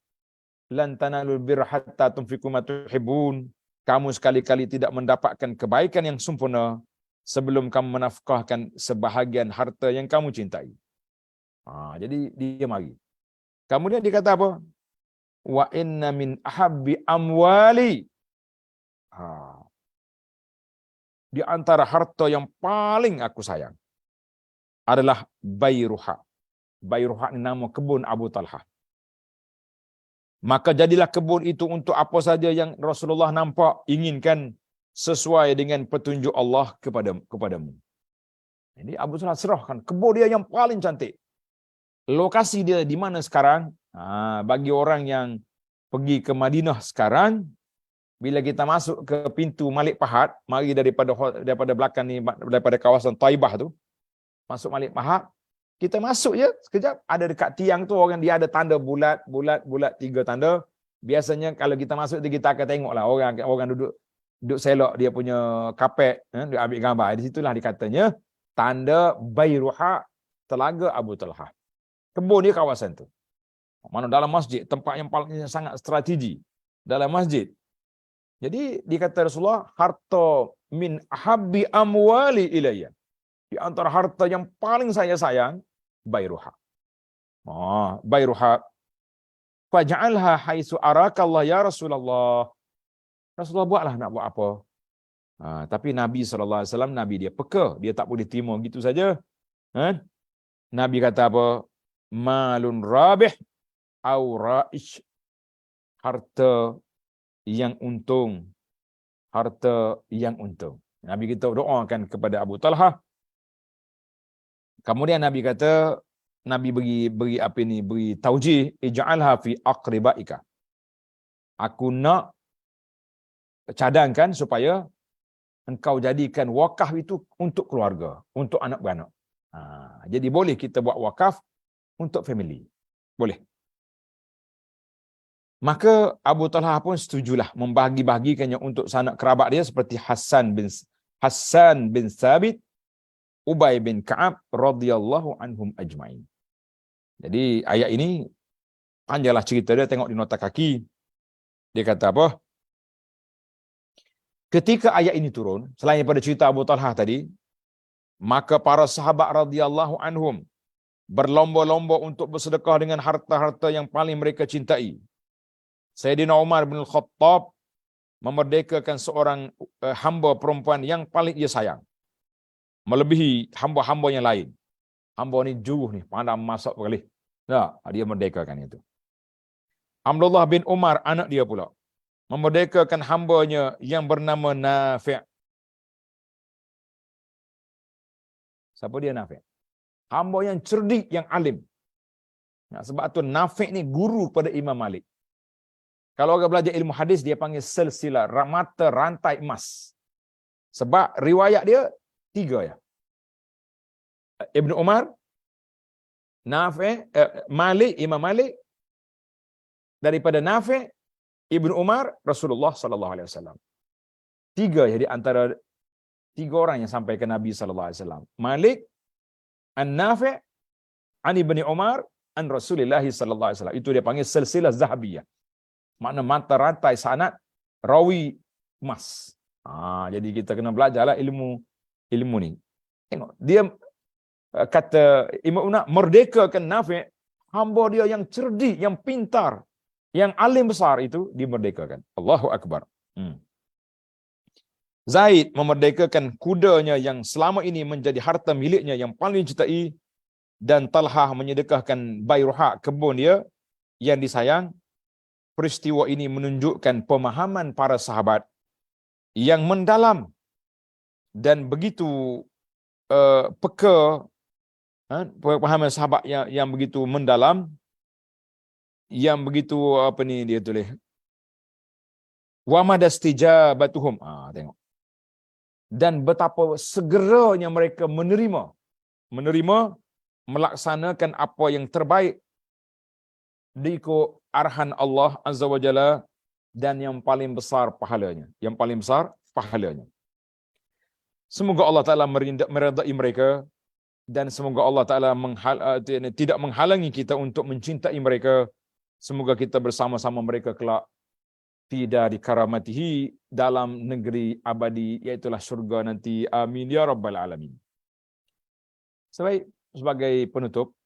lan tanalul birra hatta tunfiqu mimma tuhibbun, kamu sekali-kali tidak mendapatkan kebaikan yang sempurna sebelum kamu menafkahkan sebahagian harta yang kamu cintai. Jadi dia mari. Kemudian dia kata apa? Wa inna min ahabbi amwali. Di antara harta yang paling aku sayang adalah Bayruha. Bayruha ini nama kebun Abu Talhah. Maka jadilah kebun itu untuk apa saja yang Rasulullah nampak, inginkan sesuai dengan petunjuk Allah kepadamu. Jadi Abu Talhah serahkan kebun dia yang paling cantik. Lokasi dia di mana sekarang? Bagi orang yang pergi ke Madinah sekarang, bila kita masuk ke pintu Malik Fahad, mari daripada belakang ni, daripada kawasan Taibah tu, masuk Malik Fahad, kita masuk je sekejap, ada dekat tiang tu orang dia ada tanda bulat 3 tanda. Biasanya kalau kita masuk tu kita akan tengoklah orang duduk selok dia punya kapet, dia ambil gambar. Di situlah dikatanya tanda Bayruha, telaga Abu Talhah. Kebun dia kawasan tu. Mana dalam masjid, tempat yang paling sangat strategi dalam masjid. Jadi dikata Rasulullah, harta min ahabbi amwali ilayya, di antara harta yang paling saya sayang, Bayruha. Bayruha. Faj'alha haitsu arakallah ya Rasulullah. Rasulullah buatlah, nak buat apa? Tapi Nabi SAW, Nabi dia peka, dia tak boleh terima gitu saja. Nabi kata apa? Malun rabih au ra'ish. Harta yang untung. Nabi kita doakan kepada Abu Talhah. Kemudian Nabi kata, Nabi beri taujih, ij'alha fi aqribaika. Aku nak cadangkan supaya engkau jadikan wakaf itu untuk keluarga, untuk anak beranak. Jadi boleh kita buat wakaf untuk family. Boleh. Maka Abu Talhah pun setujulah membagi-bagikannya untuk sanak kerabat dia seperti Hassan bin Thabit, Ubay bin Ka'ab radhiyallahu anhum ajma'in. Jadi ayat ini panjanglah cerita dia, tengok di nota kaki. Dia kata apa? Ketika ayat ini turun, selain daripada cerita Abu Talhah tadi, maka para sahabat radhiyallahu anhum berlomba-lomba untuk bersedekah dengan harta-harta yang paling mereka cintai. Sayyidina Umar bin Khattab memerdekakan seorang hamba perempuan yang paling ia sayang, melebihi hamba-hamba yang lain. Hamba ni juruh ni, pandai masak sekali. Dia merdekakan itu. Abdullah bin Umar, anak dia pula, memerdekakan hambanya yang bernama Nafi'. Siapa dia Nafi'? Hamba yang cerdik, yang alim. Sebab tu Nafi' ni guru pada Imam Malik. Kalau orang belajar ilmu hadis, dia panggil silsilah, mata rantai emas. Sebab riwayat dia 3 ya. Ibn Umar, Nafi', Malik, Imam Malik, daripada Nafi', Ibn Umar, Rasulullah sallallahu alaihi wasallam. 3 jadi antara 3 orang yang sampai ke Nabi sallallahu alaihi wasallam. Malik, An-Nafi', An Ibn Umar, An Rasulullah sallallahu alaihi wasallam. Itu dia panggil silsilah zahabiyah. Makna mata rantai sanad rawi emas. Jadi kita kena belajarlah ilmu ni. Tengok, dia kata Imam Umar merdekakan Nafi', hamba dia yang cerdik, yang pintar, yang alim besar itu dimerdekakan. Allahu Akbar. Zaid memerdekakan kudanya yang selama ini menjadi harta miliknya yang paling dicintai, dan Talhah menyedekahkan Bayruha, kebun dia yang disayang. Peristiwa ini menunjukkan pemahaman para sahabat yang mendalam dan begitu peka, pemahaman sahabat yang begitu mendalam, yang begitu apa ni dia tulis, wa madastijabatuhum, tengok, dan betapa segeranya mereka menerima melaksanakan apa yang terbaik diikut arahan Allah Azza wa Jalla, dan yang paling besar pahalanya. Semoga Allah Ta'ala meridai mereka, dan semoga Allah Ta'ala tidak menghalangi kita untuk mencintai mereka. Semoga kita bersama-sama mereka kelak tidak dikaramatihi dalam negeri abadi, iaitulah surga nanti. Amin ya rabbal alamin. Sebagai penutup,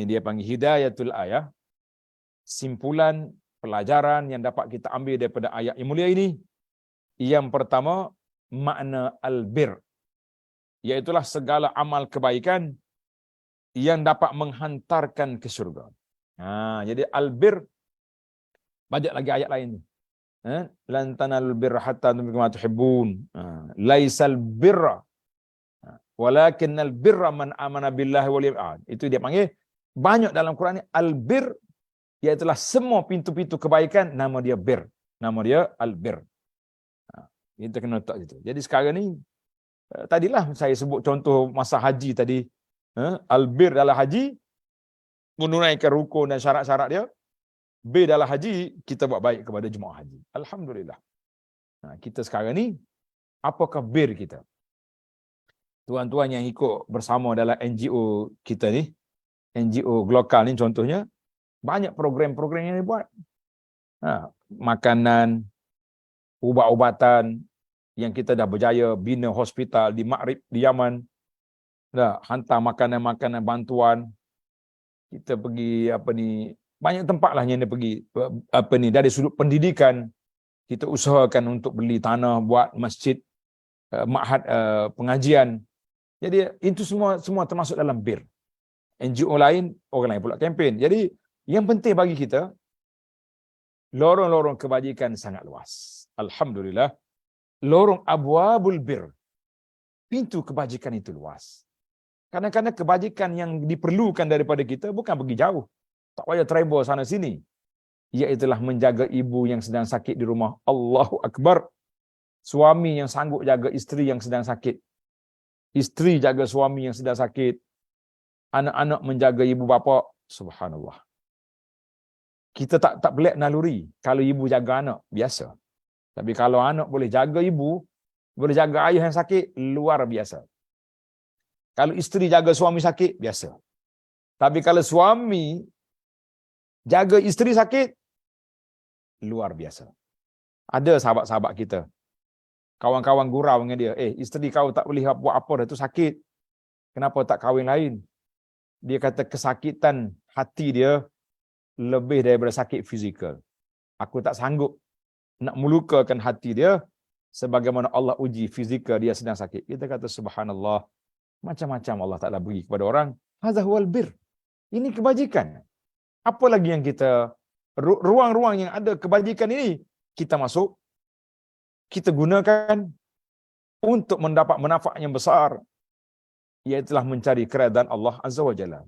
dia panggil hidayatul ayah, simpulan pelajaran yang dapat kita ambil daripada ayat yang mulia ini. Yang pertama, makna albir, iaitulah segala amal kebaikan yang dapat menghantarkan ke syurga. Jadi albir, banyak lagi ayat lain. Lan tanalul birra hatta tunfiqu ma tuhibbun. Laisal birra walakinnal birra man amana billahi wal yawmil akhir. Itu dia panggil banyak dalam Quran ni albir, iaitulah semua pintu-pintu kebaikan, nama dia bir. Nama dia albir. Kita kena letak situ. Jadi sekarang ni, tadilah saya sebut contoh masa haji tadi. Albir dalam haji, menunaikan rukun dan syarat-syarat dia. B dalam haji, kita buat baik kepada jemaah haji. Alhamdulillah. Kita sekarang ni, apakah bir kita? Tuan-tuan yang ikut bersama dalam NGO kita ni, NGO lokal ni contohnya, banyak program-program yang dibuat. Makanan, ubat-ubatan, yang kita dah berjaya bina hospital di Maghrib, di Yaman. Dah hantar makanan-makanan bantuan. Kita pergi banyak tempat lah yang dia pergi. Dari sudut pendidikan, kita usahakan untuk beli tanah buat masjid, ma'had pengajian. Jadi itu semua termasuk dalam bir. NGO lain, orang lain pula kempen. Jadi yang penting bagi kita, lorong-lorong kebajikan sangat luas. Alhamdulillah. Lorong abwabul bir, pintu kebajikan itu luas. Kadang-kadang kebajikan yang diperlukan daripada kita bukan pergi jauh, tak payah travel sana sini, iaitulah menjaga ibu yang sedang sakit di rumah. Allahu Akbar. Suami yang sanggup jaga isteri yang sedang sakit, isteri jaga suami yang sedang sakit, anak-anak menjaga ibu bapa. Subhanallah. Kita tak pelik naluri kalau ibu jaga anak, biasa. Tapi kalau anak boleh jaga ibu, boleh jaga ayah yang sakit, luar biasa. Kalau isteri jaga suami sakit, biasa. Tapi kalau suami jaga isteri sakit, luar biasa. Ada sahabat-sahabat kita, kawan-kawan gurau dengan dia, isteri kau tak boleh buat apa dah tu, sakit. Kenapa tak kahwin lain? Dia kata kesakitan hati dia lebih daripada sakit fizikal. Aku tak sanggup nak melukakan hati dia sebagaimana Allah uji fizikal dia sedang sakit. Kita kata subhanallah, macam-macam Allah Ta'ala beri kepada orang. Hadza huwal bir. Ini kebajikan. Apa lagi yang kita, ruang-ruang yang ada kebajikan ini, kita masuk, kita gunakan untuk mendapat manfaat yang besar, iaitulah mencari keredaan Allah Azza wa Jalla.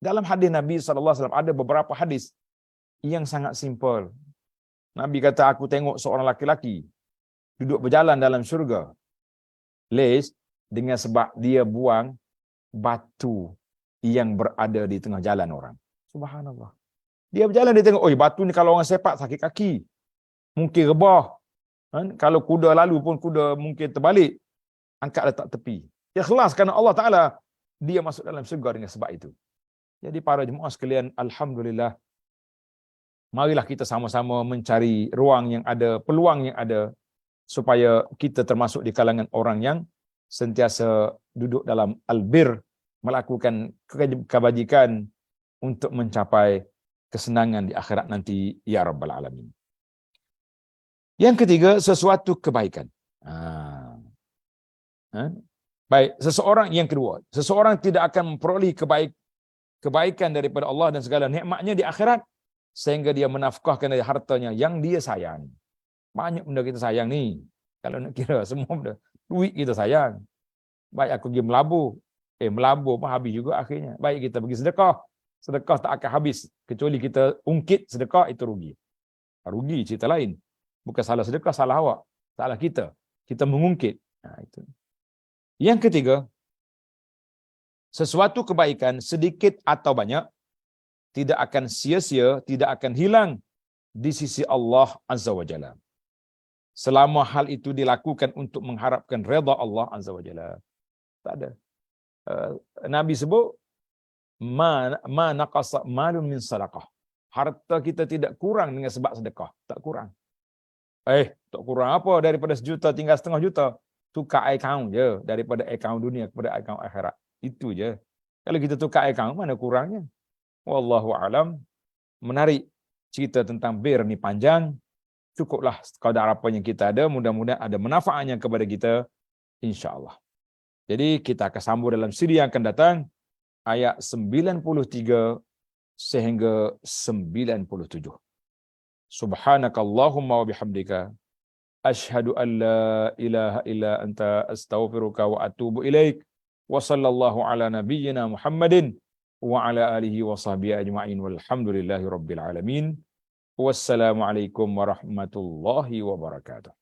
Dalam hadis Nabi SAW ada beberapa hadis yang sangat simple. Nabi kata, aku tengok seorang laki-laki duduk berjalan dalam syurga. Les, dengan sebab dia buang batu yang berada di tengah jalan orang. Subhanallah. Dia berjalan, dia tengok, batu ni kalau orang sepak sakit kaki, mungkin rebah. Kalau kuda lalu pun kuda mungkin terbalik, angkat letak tepi. Ikhlas kerana Allah Ta'ala, dia masuk dalam syurga dengan sebab itu. Jadi para jemaah sekalian, alhamdulillah, marilah kita sama-sama mencari ruang yang ada, peluang yang ada, supaya kita termasuk di kalangan orang yang sentiasa duduk dalam albir, melakukan kebajikan untuk mencapai kesenangan di akhirat nanti, ya Rabbal Alamin. Yang ketiga, sesuatu kebaikan. Baik, yang kedua, seseorang tidak akan memperoleh kebaikan daripada Allah dan segala nikmatnya di akhirat sehingga dia menafkahkan dari hartanya yang dia sayang. Banyak benda kita sayang ni. Kalau nak kira semua benda, duit kita sayang. Baik aku pergi melabur pun habis juga akhirnya. Baik kita pergi sedekah, sedekah tak akan habis kecuali kita ungkit sedekah, itu rugi. Rugi cerita lain. Bukan salah sedekah, salah awak, salah kita. Kita mengungkit. Itu. Yang ketiga, sesuatu kebaikan sedikit atau banyak tidak akan sia-sia, tidak akan hilang di sisi Allah Azza wa Jalla. Selama hal itu dilakukan untuk mengharapkan redha Allah Azza wa Jalla. Tak ada. Nabi sebut, ma naqasa malun min sadaqah. Harta kita tidak kurang dengan sebab sedekah. Tak kurang. Tak kurang apa daripada 1 juta tinggal 0,5 juta. Tukar akaun je daripada akaun dunia kepada akaun akhirat. Itu je. Kalau kita tukar akaun, mana kurangnya? Wallahu alam. Menarik cerita tentang bir ni panjang. Cukuplah sekadar apa yang kita ada. Mudah-mudahan ada manfaatnya kepada kita. InsyaAllah. Jadi kita akan sambung dalam siri yang akan datang. Ayat 93 sehingga 97. Subhanakallahumma wa bihamdika. Ashhadu an la ilaha illa anta astaghfiruka wa atubu ilaik. Wa sallallahu ala nabiyyina Muhammadin wa ala alihi wa sahbihi ajma'in walhamdulillahi rabbil alamin. Wassalamualaikum warahmatullahi wabarakatuh.